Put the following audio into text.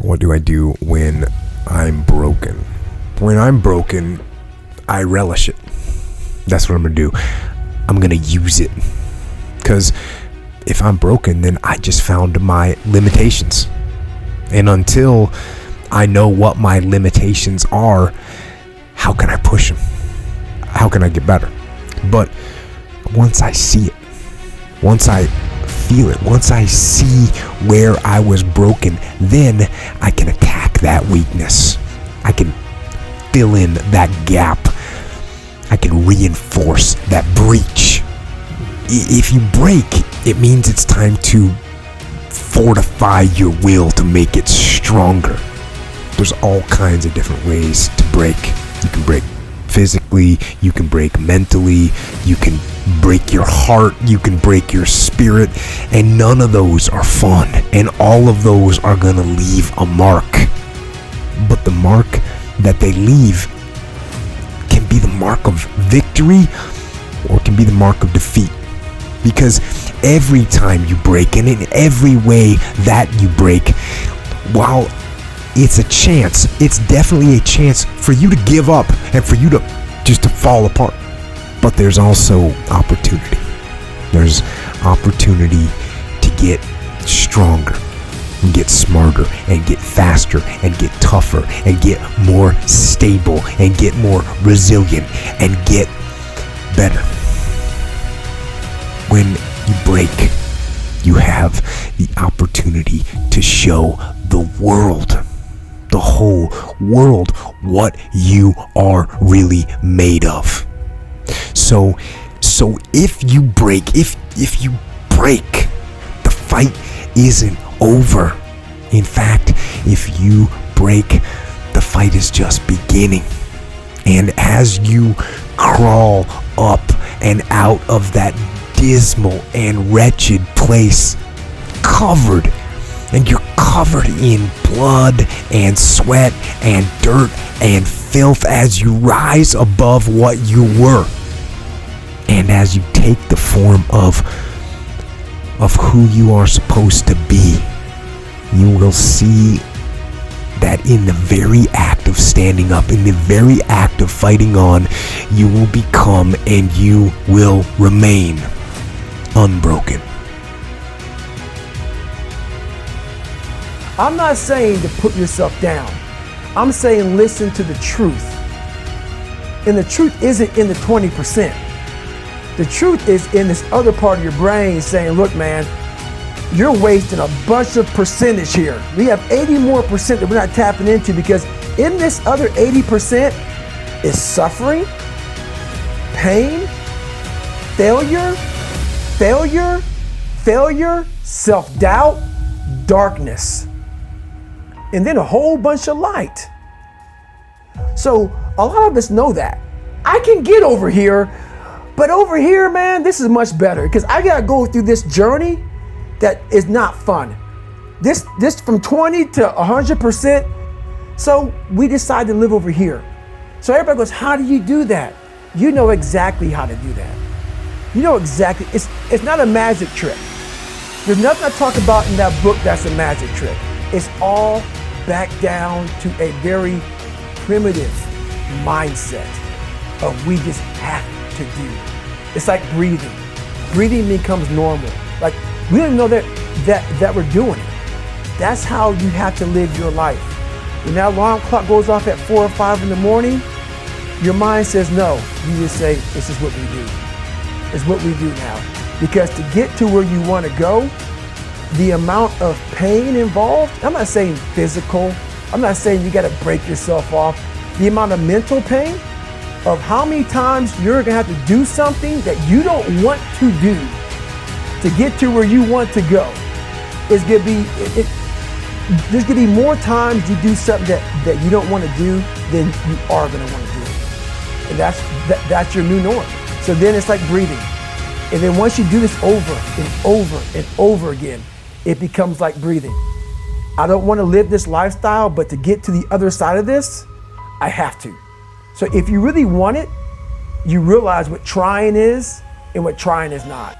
What do I do when I'm broken? When I'm broken, I relish it. That's what I'm gonna do. I'm gonna use it. Because if I'm broken, then I just found my limitations. And until I know what my limitations are, how can I push them? How can I get better? But once I see it, once I feel it, once I see where I was broken, then I can attack that weakness. I can fill in that gap. I can reinforce that breach. If you break, it means it's time to fortify your will to make it stronger. There's all kinds of different ways to break. You can break physically, you can break mentally, you can break your heart, you can break your spirit, and none of those are fun, and all of those are gonna leave a mark. But the mark that they leave can be the mark of victory or it can be the mark of defeat. Because every time you break, and in every way that you break, while it's a chance, it's definitely a chance for you to give up and for you to just to fall apart. But there's also opportunity. There's opportunity to get stronger and get smarter and get faster and get tougher and get more stable and get more resilient and get better. When you break, you have the opportunity to show the world, the whole world, what you are really made of. So if you break, the fight isn't over. In fact, if you break, the fight is just beginning. And as you crawl up and out of that dismal and wretched place, you're covered in blood and sweat and dirt and filth as you rise above what you were, and as you take the form of who you are supposed to be, you will see that in the very act of standing up, in the very act of fighting on, you will become and you will remain unbroken. I'm not saying to put yourself down. I'm saying listen to the truth. And the truth isn't in the 20%. The truth is in this other part of your brain saying, look, man, you're wasting a bunch of percentage here. We have 80 more percent that we're not tapping into, because in this other 80% is suffering, pain, failure, self-doubt, darkness, and then a whole bunch of light. So a lot of us know that. I can get over here, but over here, man, this is much better, because I gotta go through this journey that is not fun. This from 20 to 100%. So we decide to live over here. So everybody goes, how do you do that? You know exactly how to do that. You know exactly, it's not a magic trick. There's nothing I talk about in that book that's a magic trick. It's all back down to a very primitive mindset of we just have to do. It's like breathing. Breathing becomes normal. Like we don't know that we're doing it. That's how you have to live your life. When that alarm clock goes off at 4 or 5 in the morning, your mind says no. You just say, this is what we do. It's what we do now. Because to get to where you want to go, the amount of pain involved, I'm not saying physical, I'm not saying you got to break yourself off. The amount of mental pain of how many times you're going to have to do something that you don't want to do to get to where you want to go is going to be, there's going to be more times you do something that you don't want to do than you are going to want to do. And that's your new norm. So then it's like breathing. And then once you do this over and over and over again, it becomes like breathing. I don't want to live this lifestyle, but to get to the other side of this, I have to. So if you really want it, you realize what trying is and what trying is not.